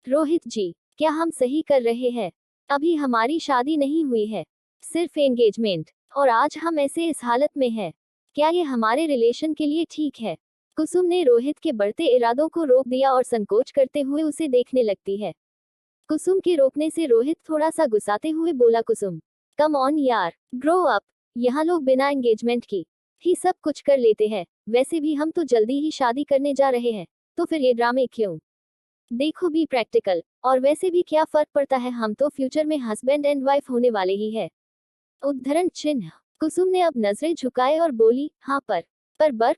रोहित जी, क्या हम सही कर रहे हैं? अभी हमारी शादी नहीं हुई है, सिर्फ एंगेजमेंट, और आज हम ऐसे इस हालत में हैं। क्या ये हमारे रिलेशन के लिए ठीक है? कुसुम ने रोहित के बढ़ते इरादों को रोक दिया और संकोच करते हुए उसे देखने लगती है। कुसुम के रोकने से रोहित थोड़ा सा गुस्साते हुए बोला, कुसुम, कम ऑन यार, ग्रो अप। यहाँ लोग बिना एंगेजमेंट की ही सब कुछ कर लेते हैं। वैसे भी हम तो जल्दी ही शादी करने जा रहे हैं, तो फिर ये ड्रामे क्यों? देखो, बी प्रैक्टिकल। और वैसे भी क्या फर्क पड़ता है, हम तो फ्यूचर में हस्बैंड एंड वाइफ होने वाले ही है। उद्धरण चिन्ह। कुसुम ने अब नजरें झुकाए और बोली, हाँ पर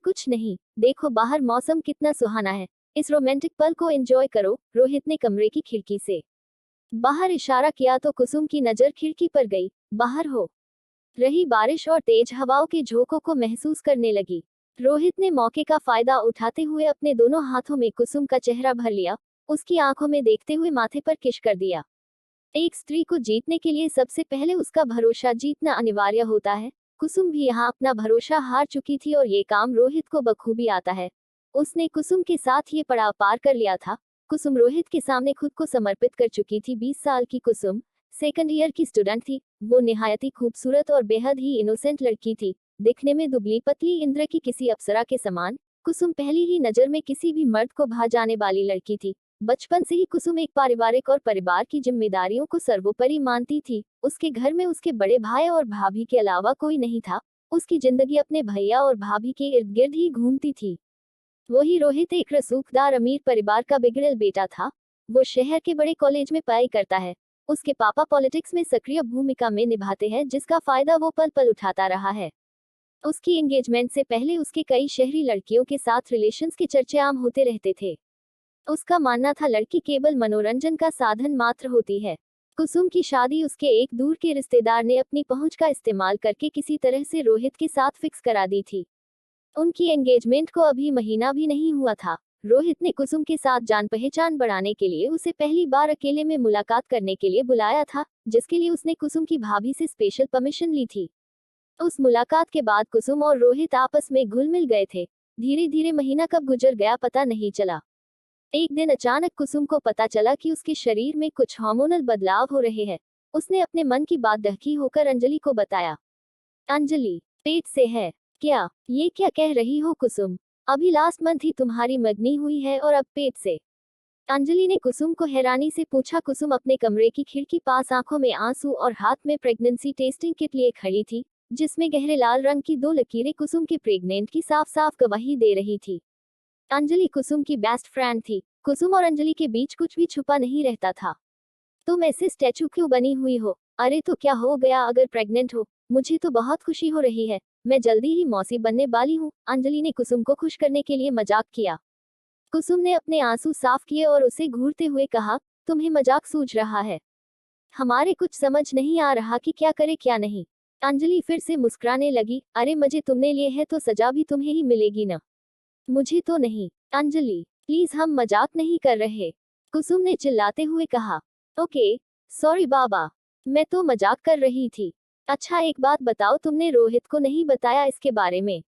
कुछ नहीं। देखो बाहर मौसम कितना सुहाना है, इस रोमांटिक पल को एंजॉय करो। रोहित ने कमरे की खिड़की से बाहर इशारा किया तो कुसुम की नजर खिड़की पर गई। बाहर हो रही बारिश और तेज हवाओं के झोंकों को महसूस करने लगी। रोहित ने मौके का फायदा उठाते हुए अपने दोनों हाथों में कुसुम का चेहरा भर लिया, उसकी आंखों में देखते हुए माथे पर किस कर दिया। एक स्त्री को जीतने के लिए सबसे पहले उसका भरोसा जीतना अनिवार्य होता है। कुसुम भी यहाँ अपना भरोसा हार चुकी थी और ये काम रोहित को बखूबी आता है। उसने कुसुम के साथ ये पड़ाव पार कर लिया था। कुसुम रोहित के सामने खुद को समर्पित कर चुकी थी। 20 साल की कुसुम सेकंड ईयर की स्टूडेंट थी। वो निहायत ही खूबसूरत और बेहद ही इनोसेंट लड़की थी, दिखने में दुबली पतली इंद्र की किसी अप्सरा के समान। कुसुम पहली ही नजर में किसी भी मर्द को भा जाने वाली लड़की थी। बचपन से ही कुसुम एक पारिवारिक और परिवार की जिम्मेदारियों को सर्वोपरि मानती थी। उसके घर में उसके बड़े भाई और भाभी के अलावा कोई नहीं था। उसकी जिंदगी अपने भैया और भाभी के इर्द गिर्द ही घूमती थी। वही रोहित एक रसूखदार अमीर परिवार का बिगड़ेल बेटा था। वो शहर के बड़े कॉलेज में पढ़ाई करता है। उसके पापा पॉलिटिक्स में सक्रिय भूमिका में निभाते हैं, जिसका फायदा वो पल पल उठाता रहा है। उसकी एंगेजमेंट से पहले उसके कई शहरी लड़कियों के साथ रिलेशंस के चर्चे आम होते रहते थे। उसका मानना था लड़की केवल मनोरंजन का साधन मात्र होती है। कुसुम की शादी उसके एक दूर के रिश्तेदार ने अपनी पहुंच का इस्तेमाल करके किसी तरह से रोहित के साथ फिक्स करा दी थी। उनकी एंगेजमेंट को अभी महीना भी नहीं हुआ था। रोहित ने कुसुम के साथ जान पहचान बढ़ाने के लिए उसे पहली बार अकेले में मुलाकात करने के लिए बुलाया था, जिसके लिए उसने कुसुम की भाभी से स्पेशल परमिशन ली थी। उस मुलाकात के बाद कुसुम और रोहित आपस में घुल मिल गए थे। धीरे धीरे महीना कब गुजर गया पता नहीं चला। एक दिन अचानक कुसुम को पता चला कि उसके शरीर में कुछ हार्मोनल बदलाव हो रहे हैं। उसने अपने मन की बात दहकी होकर अंजलि को बताया। अंजलि, पेट से है क्या? ये क्या कह रही हो कुसुम? अभी लास्ट मंथ ही तुम्हारी मंगनी हुई है और अब पेट से? अंजलि ने कुसुम को हैरानी से पूछा। कुसुम अपने कमरे की खिड़की पास आंखों में आंसू और हाथ में प्रेगनेंसी टेस्टिंग किट लिए खड़ी थी, जिसमें गहरे लाल रंग की 2 लकीरें कुसुम के प्रेग्नेंट की साफ साफ गवाही दे रही थी। अंजलि कुसुम की बेस्ट फ्रेंड थी। कुसुम और अंजलि के बीच कुछ भी छुपा नहीं रहता था। तुम ऐसे स्टैचू क्यों बनी हुई हो? अरे तो क्या हो गया अगर प्रेग्नेंट हो? मुझे तो बहुत खुशी हो रही है, मैं जल्दी ही मौसी बनने वाली हूँ। अंजलि ने कुसुम को खुश करने के लिए मजाक किया। कुसुम ने अपने आंसू साफ किए और उसे घूरते हुए कहा, तुम्हें मजाक सूझ रहा है? हमारे कुछ समझ नहीं आ रहा कि क्या करे क्या नहीं। अंजलि फिर से मुस्कुराने लगी। अरे मजे तुमने लिए है तो सजा भी तुम्हें ही मिलेगी ना, मुझे तो नहीं। अंजलि, प्लीज हम मजाक नहीं कर रहे, कुसुम ने चिल्लाते हुए कहा। ओके, सॉरी बाबा, मैं तो मजाक कर रही थी। अच्छा एक बात बताओ, तुमने रोहित को नहीं बताया इसके बारे में?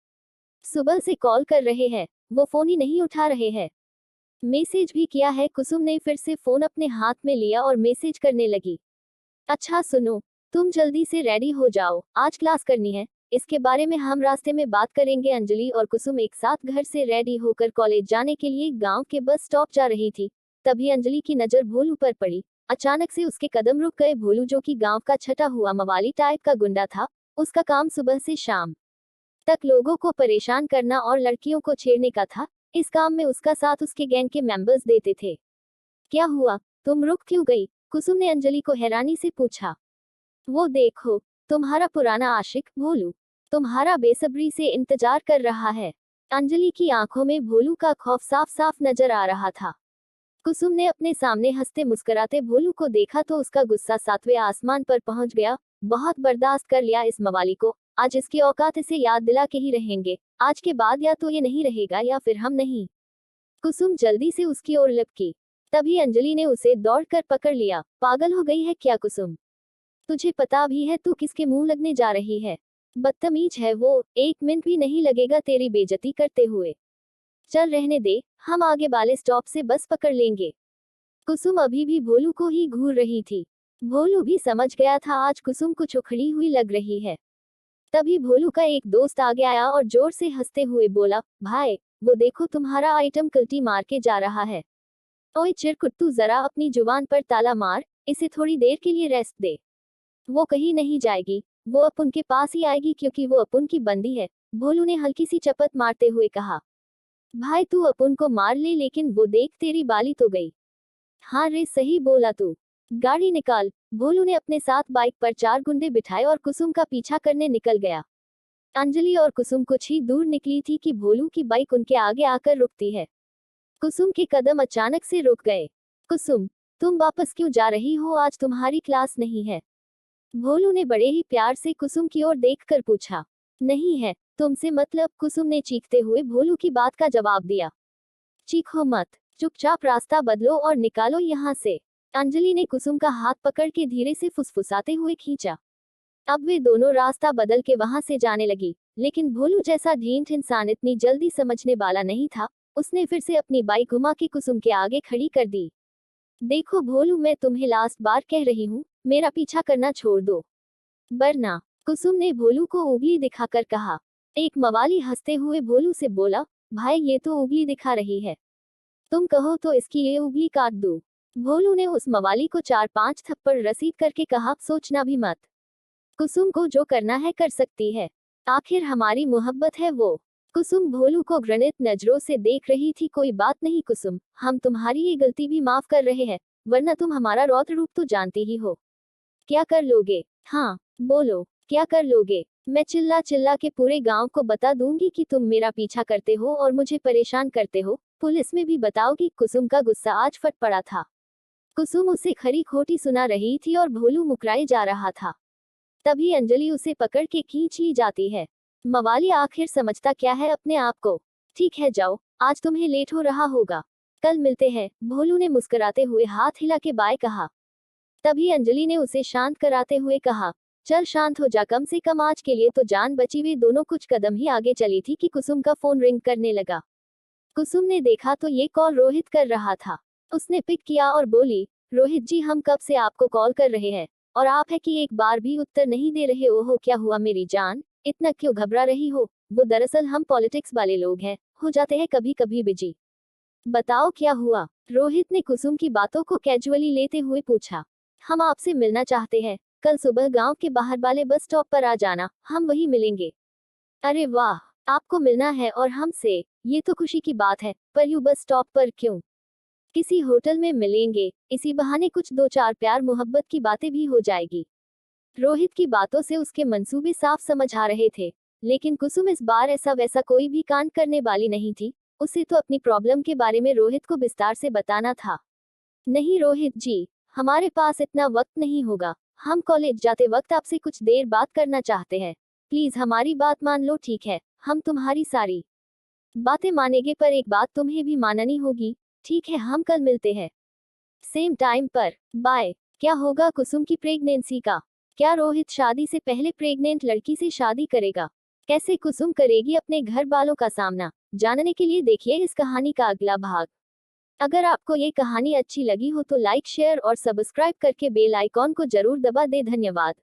सुबह से कॉल कर रहे हैं, वो फोन ही नहीं उठा रहे हैं। मैसेज भी किया है। कुसुम ने फिर से फोन अपने हाथ में लिया और मैसेज करने लगी। अच्छा सुनो, तुम जल्दी से रेडी हो जाओ, आज क्लास करनी है। इसके बारे में हम रास्ते में बात करेंगे। अंजलि और कुसुम एक साथ घर से रेडी होकर कॉलेज जाने के लिए गांव के बस स्टॉप जा रही थी। तभी अंजलि की नजर भोलू पर पड़ी। अचानक से उसके कदम रुक गए। भोलू, जो कि गांव का छटा हुआ मवाली टाइप का गुंडा था, उसका काम सुबह से शाम तक लोगों को परेशान करना और लड़कियों को छेड़ने का था। इस काम में उसका साथ उसके गैंग के मेंबर्स देते थे। क्या हुआ, तुम रुक क्यों गई? कुसुम ने अंजलि को हैरानी से पूछा। वो देखो, तुम्हारा पुराना आशिक भोलू तुम्हारा बेसब्री से इंतजार कर रहा है। अंजलि की आंखों में भोलू का खौफ साफ साफ नजर आ रहा था। कुसुम ने अपने सामने हंसते मुस्कुराते भोलू को देखा तो उसका गुस्सा 7वें आसमान पर पहुंच गया। बहुत बर्दाश्त कर लिया इस मवाली को, आज इसकी औकात इसे याद दिला के ही रहेंगे। आज के बाद या तो ये नहीं रहेगा या फिर हम नहीं। कुसुम जल्दी से उसकी ओर लपकी। तभी अंजलि ने उसे दौड़कर पकड़ लिया। पागल हो गई है क्या कुसुम? तुझे पता भी है तू किसके मुंह लगने जा रही है? बदतमीज है वो, 1 मिनट भी नहीं लगेगा तेरी बेइज्जती करते हुए। चल रहने दे, हम आगे वाले स्टॉप से बस पकड़ लेंगे। कुसुम अभी भी भोलू को ही घूर रही थी। भोलू भी समझ गया था आज कुसुम कुछ उखड़ी हुई लग रही है। तभी भोलू का एक दोस्त आगे आया और जोर से हंसते हुए बोला, भाई वो देखो तुम्हारा आइटम कल्टी मार के जा रहा है। ओए चिरकुट, तू जरा अपनी जुबान पर ताला मार, इसे थोड़ी देर के लिए रेस्ट दे। वो कहीं नहीं जाएगी, वो अपुन के पास ही आएगी क्योंकि वो अपुन की बंदी है। भोलू ने हल्की सी चपत मारते हुए कहा। भाई तू अपुन को मार ले, लेकिन वो देख तेरी बाली तो गई। हाँ रे, सही बोला तू। गाड़ी निकाल। भोलू ने अपने साथ बाइक पर 4 गुंडे बिठाए और कुसुम का पीछा करने निकल गया। अंजलि और कुसुम कुछ ही दूर निकली थी कि भोलू की बाइक उनके आगे आकर रुकती है। कुसुम के कदम अचानक से रुक गए। कुसुम, तुम वापस क्यों जा रही हो? आज तुम्हारी क्लास नहीं है। भोलू ने बड़े ही प्यार से कुसुम की ओर देखकर पूछा। नहीं है, तुमसे मतलब, कुसुम ने चीखते हुए भोलू की बात का जवाब दिया। चीखो मत, चुपचाप रास्ता बदलो और निकालो यहाँ से। अंजलि ने कुसुम का हाथ पकड़ के धीरे से फुसफुसाते हुए खींचा। अब वे दोनों रास्ता बदल के वहां से जाने लगी, लेकिन भोलू जैसा ढीठ इंसान इतनी जल्दी समझने वाला नहीं था। उसने फिर से अपनी बाइक घुमा के कुसुम के आगे खड़ी कर दी। देखो भोलू, मैं तुम्हें लास्ट बार कह रही हूँ, मेरा पीछा करना छोड़ दो, वरना। कुसुम ने भोलू को उंगली दिखाकर कहा। एक मवाली हंसते हुए भोलू से बोला, भाई ये तो उंगली दिखा रही है, तुम कहो तो इसकी ये उंगली काट दूं। भोलू ने उस मवाली को 4-5 थप्पड़ रसीद करके कहा, सोचना भी मत, कुसुम को जो करना है कर सकती है, आखिर हमारी मोहब्बत है वो। कुसुम भोलू को घृणित नजरों से देख रही थी। कोई बात नहीं कुसुम, हम तुम्हारी ये गलती भी माफ कर रहे हैं, वरना तुम हमारा रौद्र रूप तो जानती ही हो। क्या कर लोगे? हाँ बोलो, क्या कर लोगे? मैं चिल्ला चिल्ला के पूरे गांव को बता दूंगी कि तुम मेरा पीछा करते हो और मुझे परेशान करते हो। पुलिस में भी बताओगी। कुसुम का गुस्सा आज फट पड़ा था। कुसुम उसे खरी खोटी सुना रही थी और भोलू मुकराए जा रहा था। तभी अंजलि उसे पकड़ के खींच ली जाती है। मवाली आखिर समझता क्या है अपने आप को। ठीक है जाओ, आज तुम्हें लेट हो रहा होगा, कल मिलते हैं। भोलू ने मुस्कुराते हुए हाथ हिला के बाय कहा। तभी अंजलि ने उसे शांत कराते हुए कहा, चल शांत हो जा, कम से कम आज के लिए तो जान बची। वे दोनों कुछ कदम ही आगे चली थी कि कुसुम का फोन रिंग करने लगा। कुसुम ने देखा तो ये कॉल रोहित कर रहा था। उसने पिक किया और बोली, रोहित जी, हम कब से आपको कॉल कर रहे हैं और आप है कि एक बार भी उत्तर नहीं दे रहे। ओहो, क्या हुआ मेरी जान, इतना क्यों घबरा रही हो? वो दरअसल हम पॉलिटिक्स वाले लोग हैं, हो जाते हैं कभी कभी बिजी। बताओ क्या हुआ? रोहित ने कुसुम की बातों को कैजुअली लेते हुए पूछा। हम आपसे मिलना चाहते हैं, कल सुबह गांव के बाहर वाले बस स्टॉप पर आ जाना, हम वहीं मिलेंगे। अरे वाह, आपको मिलना है और हमसे? ये तो खुशी की बात है, पर यूं बस स्टॉप पर क्यों? किसी होटल में मिलेंगे, इसी बहाने कुछ 2-4 प्यार मोहब्बत की बातें भी हो जाएगी। रोहित की बातों से उसके मंसूबे साफ समझ आ रहे थे, लेकिन कुसुम इस बार ऐसा वैसा कोई भी कांड करने वाली नहीं थी। उसे तो अपनी प्रॉब्लम के बारे में रोहित को विस्तार से बताना था। नहीं रोहित जी, हमारे पास इतना वक्त नहीं होगा, हम कॉलेज जाते वक्त आपसे कुछ देर बात करना चाहते हैं। प्लीज हमारी बात मान लो, ठीक है? हम तुम्हारी सारी बातें मानेंगे, पर एक बात तुम्हें भी माननी होगी। ठीक है, हम कल मिलते हैं, सेम टाइम पर, बाय। क्या होगा कुसुम की प्रेगनेंसी का? क्या रोहित शादी से पहले प्रेग्नेंट लड़की से शादी करेगा? कैसे कुसुम करेगी अपने घर वालों का सामना? जानने के लिए देखिए इस कहानी का अगला भाग। अगर आपको ये कहानी अच्छी लगी हो तो लाइक, शेयर और सब्सक्राइब करके बेल आइकॉन को जरूर दबा दे। धन्यवाद।